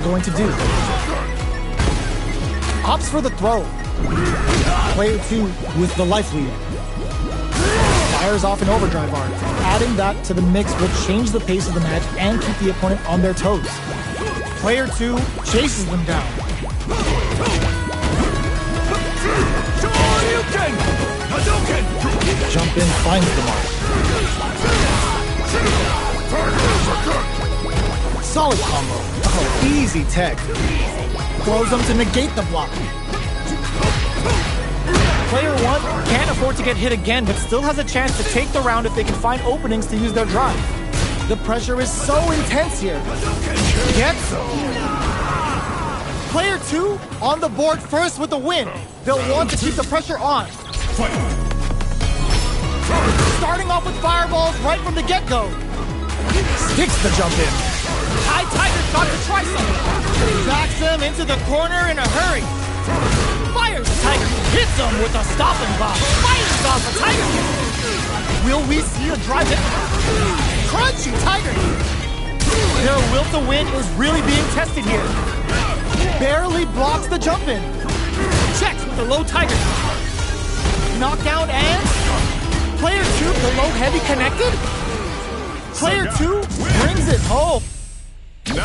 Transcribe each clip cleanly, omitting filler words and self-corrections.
going to do. Opts for the throw. Player 2 with the life lead. Fires off an overdrive arc. Adding that to the mix will change the pace of the match and keep the opponent on their toes. Player 2 chases them down. Jump in, finds the mark. Solid combo. Oh, easy tech. Throws them to negate the block. Player 1 can't afford to get hit again, but still has a chance to take the round if they can find openings to use their drive. The pressure is so intense here. Gets them. Player 2 on the board first with the win. They'll want to keep the pressure on. Starting off with fireballs right from the get-go. Sticks the jump in. High Tiger shot to try something. Backs him into the corner in a hurry. Fires the Tiger. Hits him with a stopping bomb. Fires off a Tiger. Will we see a drive in? Crunchy Tiger. Their will to win is really being tested here. Barely blocks the jump in. Checks with the low Tiger. Knockdown and player 2, the low heavy connected. Player 2 brings it home. 9.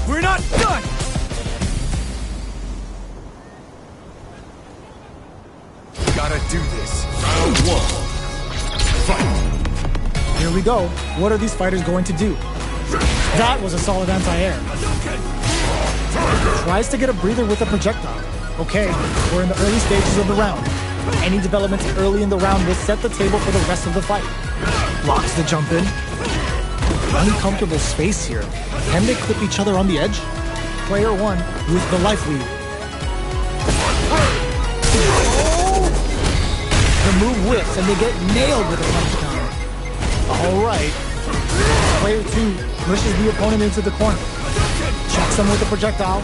We're not done. Gotta do this. Round 1. Fight. Here we go. What are these fighters going to do? That was a solid anti-air. Tries to get a breather with a projectile. Okay, we're in the early stages of the round. Any developments early in the round will set the table for the rest of the fight. Blocks the jump in. Uncomfortable space here. Can they clip each other on the edge? Player 1 with the life lead. Oh! The move whiffs and they get nailed with a punch counter. Alright. Player 2 pushes the opponent into the corner. Checks him with a projectile.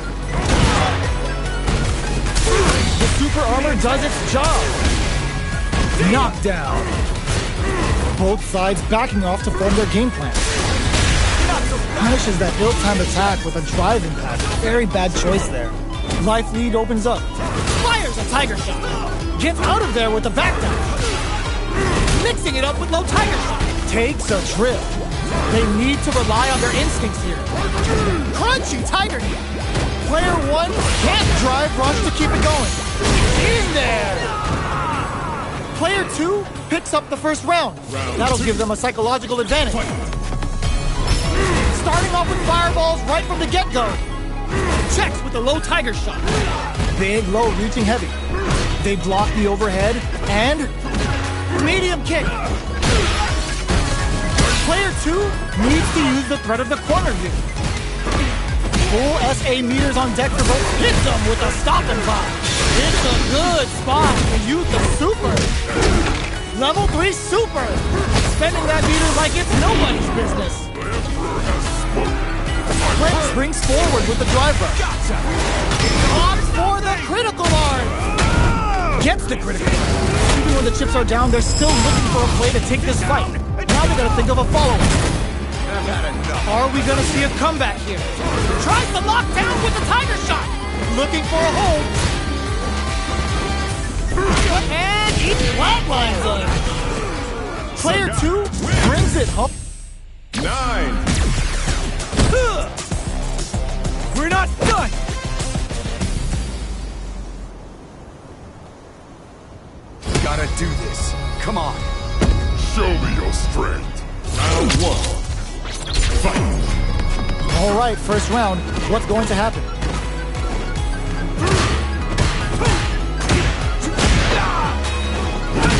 The super armor does its job. Knockdown. Both sides backing off to form their game plan. Punishes that ill-timed attack with a drive impact. Very bad choice there. Life lead opens up. Fires a Tiger shot. Gets out of there with a back down. Mixing it up with low Tiger shot. Takes a trip. They need to rely on their instincts here. Crunchy Tiger hit. Player 1 can't drive rush to keep it going. In there! Player 2 picks up the first round. That'll give them a psychological advantage. Starting off with fireballs right from the get-go. Checks with a low Tiger shot. Big, low, reaching heavy. They block the overhead and medium kick. Player 2 needs to use the threat of the corner here. Full SA meters on deck for both. Hits them with a stopping bomb. It's a good spot to use the super. Level 3 super. Spending that meter like it's nobody's business. Clint springs forward with the drive rush. Opts for the critical arm. Gets the critical arm. Even when the chips are down, they're still looking for a play to take this fight. Now they gotta think of a follow-up. Are we gonna see a comeback here? Tries to lock down with the Tiger shot. Looking for a hold. And he flatlines him. Player 2 brings it home. 9. We're not done. Gotta do this. Come on. Show me your strength. Round 1. Fight. All right, first round. What's going to happen?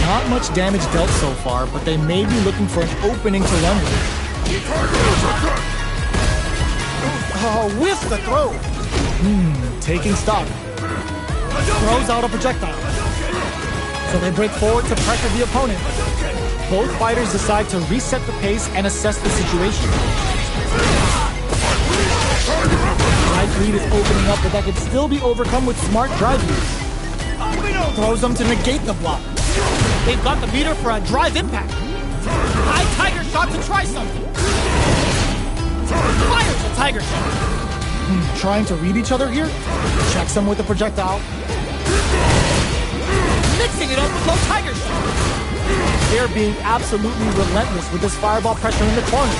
Not much damage dealt so far, but they may be looking for an opening to run with. Oh, whiff the throw. Taking stock. Throws out a projectile. So they break forward to pressure the opponent. Both fighters decide to reset the pace and assess the situation. Right lead is opening up, but that could still be overcome with smart drive use. Throws them to negate the block. They've got the meter for a drive impact. High Tiger shot to try something. Tiger Shot. Trying to read each other here? Checks them with a projectile. Mixing it up with low Tiger Shot. They're being absolutely relentless with this fireball pressure in the corner.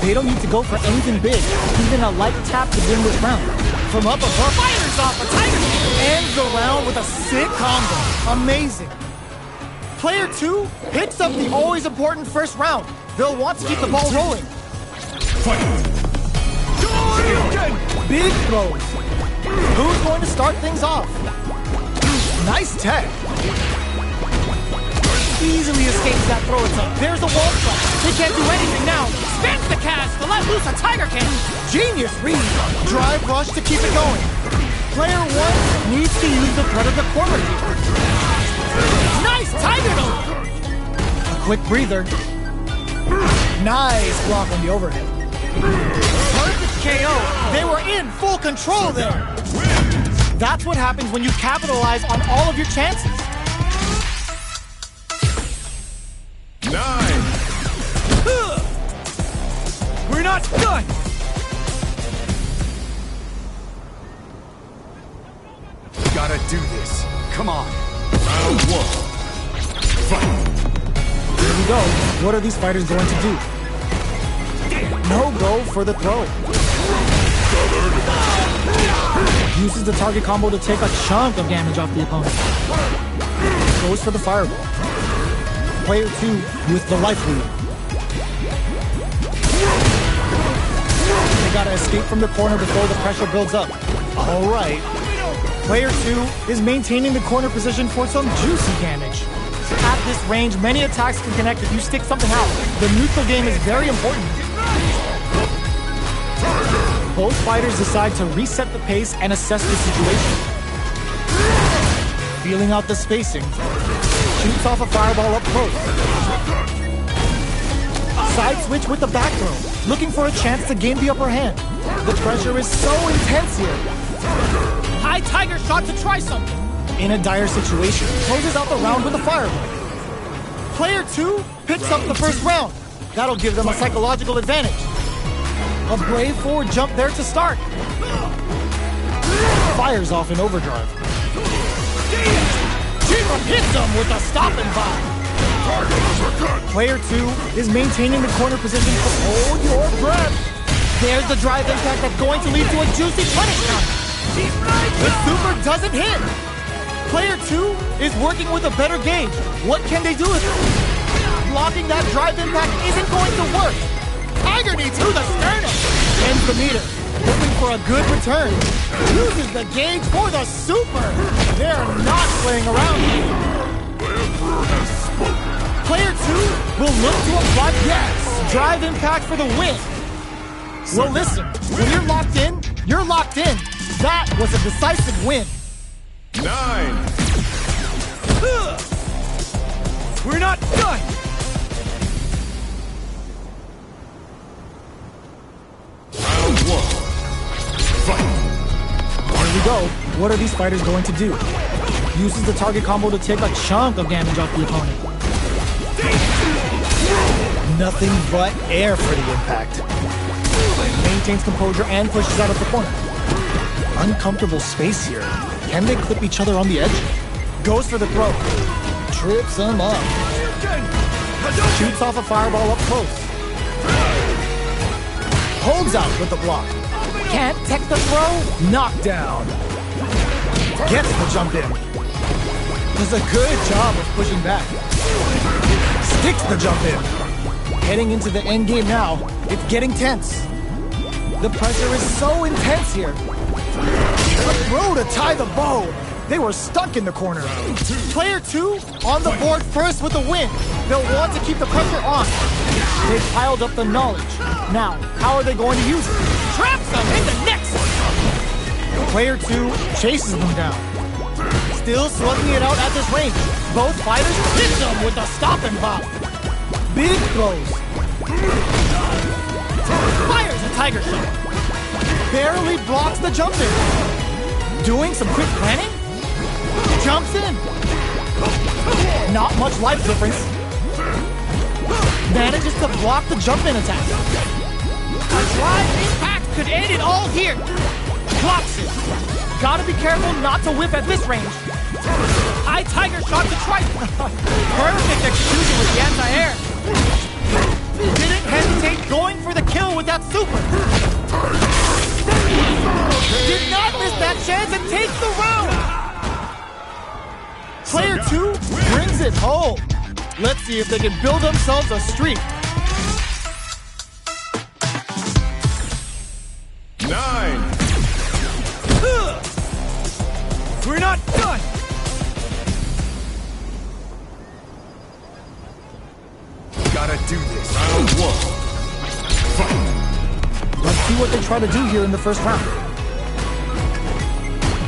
They don't need to go for anything big, even a light tap to win this round. From up above, fires off a Tiger Shot. Ends the round with a sick combo. Amazing. Player 2 picks up the always important first round. They'll want to keep the ball rolling. Big throws. Who's going to start things off? Nice tech. Easily escapes that throw attempt. There's a wall clutch. They can't do anything now. Spins the cast to let loose a Tiger Can. Genius read. Drive rush to keep it going. Player 1 needs to use the threat of the corner here. Nice Tiger Note. A quick breather. Nice block on the overhead. Perfect KO. They were in full control there. That's what happens when you capitalize on all of your chances. 9. We're not done. Gotta do this. Come on. Round 1. Fight. Here we go. What are these fighters going to do? No go for the throw. Uses the target combo to take a chunk of damage off the opponent. Goes for the fireball. Player 2 with the life lead. They gotta escape from the corner before the pressure builds up. All right. Player 2 is maintaining the corner position for some juicy damage. At this range, many attacks can connect if you stick something out. The neutral game is very important. Both fighters decide to reset the pace and assess the situation. Feeling out the spacing. Shoots off a fireball up close. Side switch with the back throw. Looking for a chance to gain the upper hand. The pressure is so intense here. High Tiger Shot to try something. In a dire situation, closes out the round with a fireball. Player 2 picks up the first round. That'll give them a psychological advantage. A brave forward jump there to start. Fires off in overdrive. Hits them with a stopping bomb. Player 2 is maintaining the corner position. Hold your breath. There's the drive impact that's going to lead to a juicy punish counter. The super doesn't hit. Player 2 is working with a better gauge. What can they do with it? Blocking that drive impact isn't going to work. Tiger knee to the sternum. Ends the meter. Looking for a good return. Uses the gauge for the super. They're not playing around here. Player 2 will look to apply yes. Drive impact for the win. Well, listen. When you're locked in, you're locked in. That was a decisive win. 9. We're not done. Round 1. Fight. Here we go. What are these fighters going to do? Uses the target combo to take a chunk of damage off the opponent. Nothing but air for the impact. Maintains composure and pushes out of the corner. Uncomfortable space here. Can they clip each other on the edge? Goes for the throw. Trips him up. Shoots off a fireball up close. Holds out with the block. Can't tech the throw. Knockdown. Gets the jump in. Does a good job of pushing back. Sticks the jump in. Heading into the end game now. It's getting tense. The pressure is so intense here. A throw to tie the bow. They were stuck in the corner. Player 2 on the board first with a win. They'll want to keep the pressure on. They've piled up the knowledge. Now, how are they going to use it? Traps them in the next. Player 2 chases them down. Still slugging it out at this range. Both fighters hit them with a stop and pop. Big throws. Fires a Tiger Shot. Barely blocks the jump in. Doing some quick planning. Jumps in. Not much life difference. Manages to block the jump in attack. A drive impact could end it all here. Blocks it. Gotta be careful not to whiff at this range. High Tiger shot to try. Perfect execution with the anti-air. Didn't hesitate going for the kill with that super. Did not miss that chance and takes the round. Player 2 brings it home. Let's see if they can build themselves a streak. 9. We're not done. Gotta do this. Round 1. Fight. Let's see what they try to do here in the first round.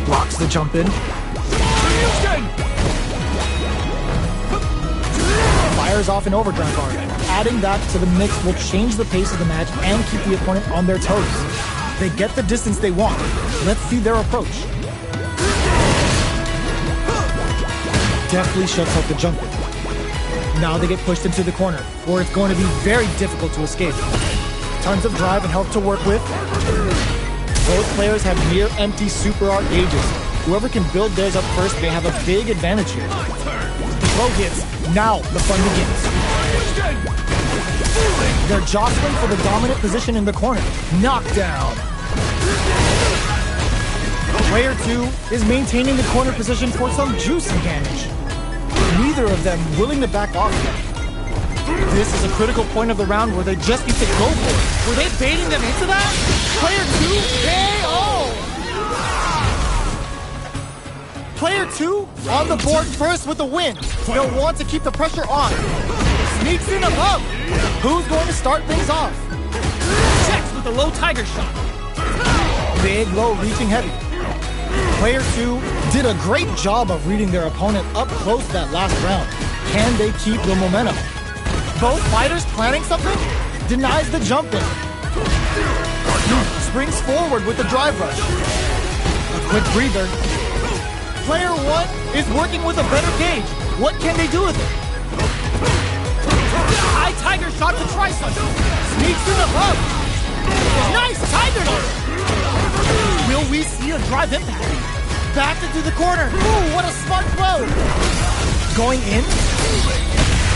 Blocks the jump in. Fires off an overdrive guard. Adding that to the mix will change the pace of the match and keep the opponent on their toes. They get the distance they want. Let's see their approach. Deftly shuts out the jump in. Now they get pushed into the corner, where it's going to be very difficult to escape. Tons of drive and health to work with. Both players have near empty super art gauges. Whoever can build theirs up first may have a big advantage here. The throw hits. Now the fun begins. They're jostling for the dominant position in the corner. Knockdown. Player 2 is maintaining the corner position for some juicy damage. Neither of them willing to back off yet. This is a critical point of the round where they just need to go for it. Were they baiting them into that? Player 2 KO! Player 2 on the board first with the win. They'll want to keep the pressure on. Sneaks in above. Who's going to start things off? Checks with the low Tiger shot. Big, low, reaching heavy. Player 2 did a great job of reading their opponent up close that last round. Can they keep the momentum? Both fighters planning something? Denies the jump in. Springs forward with the drive rush. A quick breather. Player 1 is working with a better gauge. What can they do with it? High Tiger shot to try something. Sneaks in above. Nice Tiger dart. Will we see a drive impact? Backed into the corner. Ooh, what a smart throw. Going in.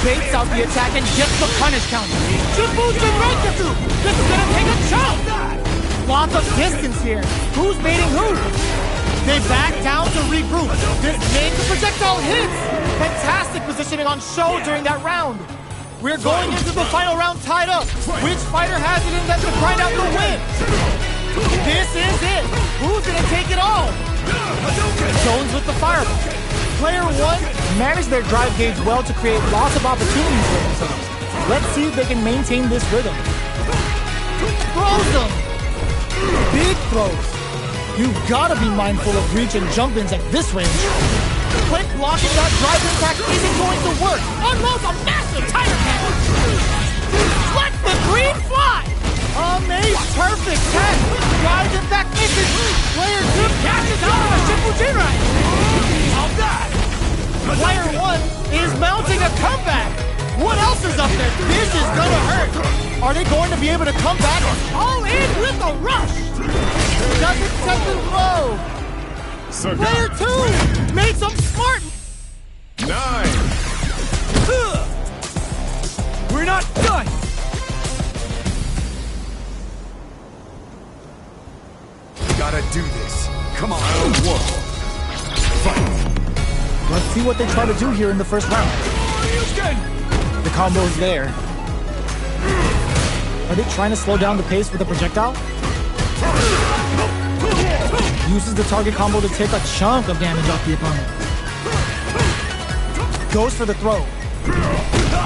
Baits out the attack and gets the punish counter. Jibbuji Renkatsu. This is gonna take a chunk. Lots of distance here. Who's baiting who? They back down to regroup. This makes the projectile hits. Fantastic positioning on show during that round. We're going into the final round tied up. Which fighter has it in them to grind out the win? This is it. Who's gonna take it all? Jones with the fireball. Player 1 managed their drive gauge well to create lots of opportunities for themselves. Let's see if they can maintain this rhythm. Throws them. Big throws. You've got to be mindful of reach and jump-ins at this range. Quick blocking that drive impact isn't going to work. Unloads a massive tire cannon. Let the green fly. Amazing, perfect 10. Drive impact misses. Player 2 catches out of a Shippujinrai. All that. Player 1 is mounting a comeback. What else is up there? This is gonna hurt. Are they going to be able to come back? All in with a rush. Doesn't set the throw. Sagat. Player 2 made some smart. 9. We're not done. Gotta do this. Come on. Round 1. Fight. Let's see what they try to do here in the first round. The combo's there. Are they trying to slow down the pace with a projectile? Uses the target combo to take a chunk of damage off the opponent. Goes for the throw.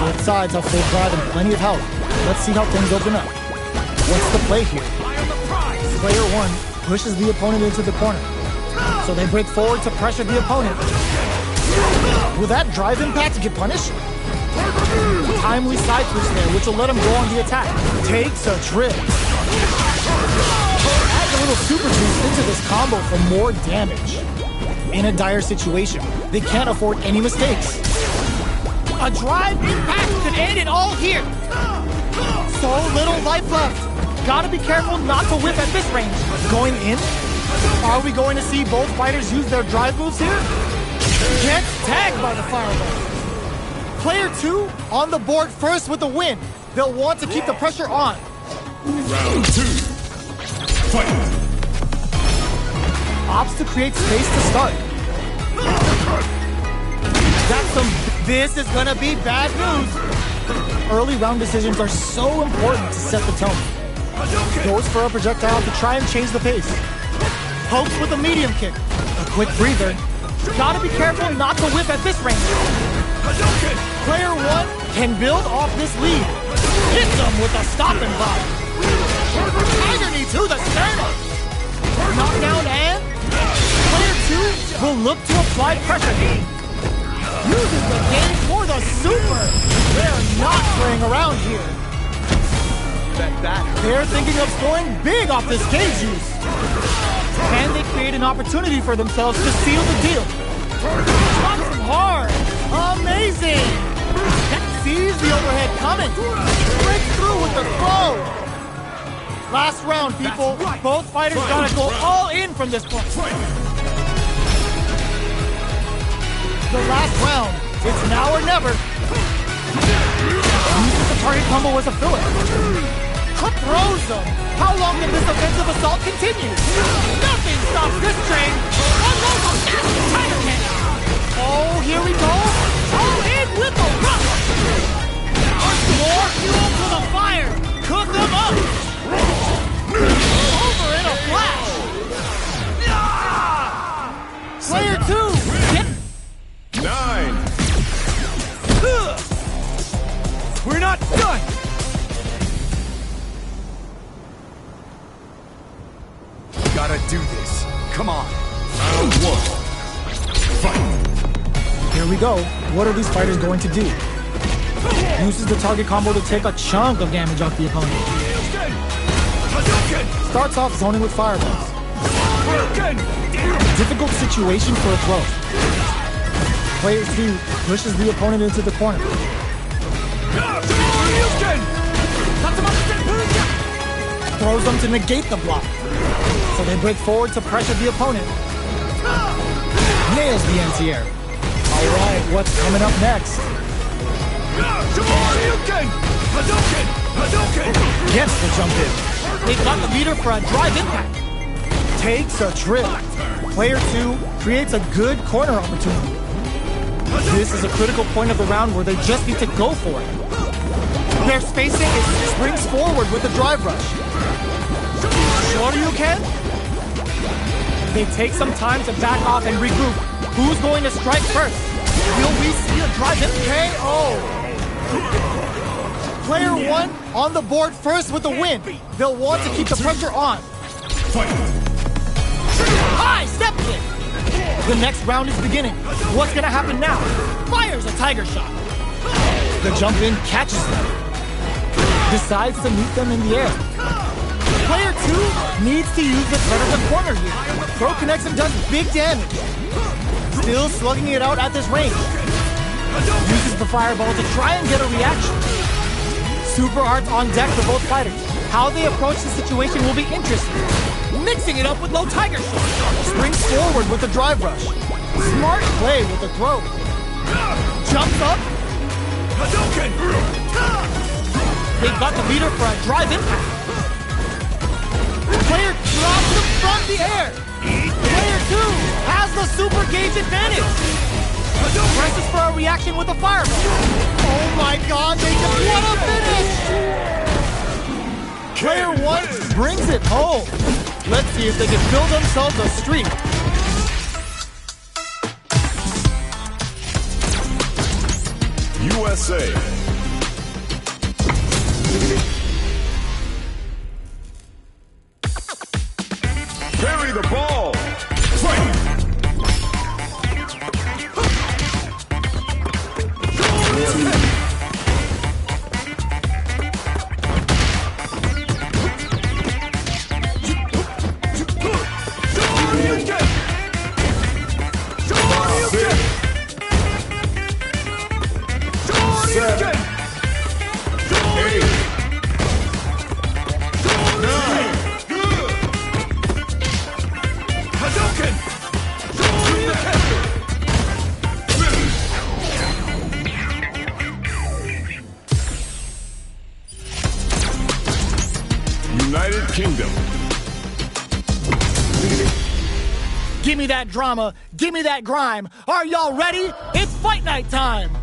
Both sides have full drive and plenty of health. Let's see how things open up. What's the play here? Player 1 pushes the opponent into the corner. So they break forward to pressure the opponent. Will that drive impact get punished? Timely side switch there, which will let him go on the attack. Takes a trip. Adds a little super juice into this combo for more damage. In a dire situation, they can't afford any mistakes. A drive impact could end it all here. So little life left. Gotta be careful not to whip at this range. Going in? Are we going to see both fighters use their drive moves here? Gets tagged by the fireball. Player 2 on the board first with the win. They'll want to keep the pressure on. Round 2. Fight! Opts to create space to start. This is gonna be bad news. Early round decisions are so important to set the tone. Goes for a projectile to try and change the pace. Pokes with a medium kick. A quick breather. Gotta be careful not to whip at this range. Player 1 can build off this lead. Hits him with a stopping block. Tiger knee to the sternum. Knockdown and player 2 will look to apply pressure. Uses the game for the super. They're not playing around here. They're thinking of scoring big off this cage use. Can they create an opportunity for themselves to seal the deal? Drops him hard. Amazing. Sees the overhead coming. Breaks through with the throw. Last round, people. Both fighters gotta go all in from this point. The last round. It's now or never. Uses the target combo as a filler. Throws him. How long can this offensive assault continue? Nothing stops this train. Oh, here we go. All in with the rush. More fuel to the fire. Cook them up. Over in a flash. Player 2. Get 9. We're not done! Gotta do this. Come on. Round 1. Fight! Here we go. What are these fighters going to do? Uses the target combo to take a chunk of damage off the opponent. Starts off zoning with fireballs. Difficult situation for a throw. Player 2 pushes the opponent into the corner. Throws them to negate the block. So they break forward to pressure the opponent. Nails the anti-air. Alright, what's coming up next? Gets the jump in. They've got the leader for a drive impact. Takes a trip. Player 2 creates a good corner opportunity. This is a critical point of the round where they just need to go for it. Their spacing is springs forward with the drive rush. Shoryuken? They take some time to back off and regroup. Who's going to strike first? Will we see a drive in KO? Player 1 on the board first with the win. They'll want to keep the pressure on. High step kick! The next round is beginning. What's gonna happen now? Fires a tiger shot. The jump in catches them. Decides to meet them in the air. Player 2 needs to use the threat of the corner here. Throw connects and does big damage. Still slugging it out at this range. Uses the fireball to try and get a reaction. Super arts on deck for both fighters. How they approach the situation will be interesting. Mixing it up with low tiger shot. Springs forward with the drive rush. Smart play with the throw. Jumps up. They've got the leader for a drive impact. Player drops him from the air. Player 2 has the super gauge advantage. Presses for a reaction with a fireball. Oh my god, they just want a finish! Player 1 brings it home. Let's see if they can build themselves a streak. USA. Carry the ball. Fight. United Kingdom. Give me that drama, give me that grime. Are y'all ready? It's fight night time!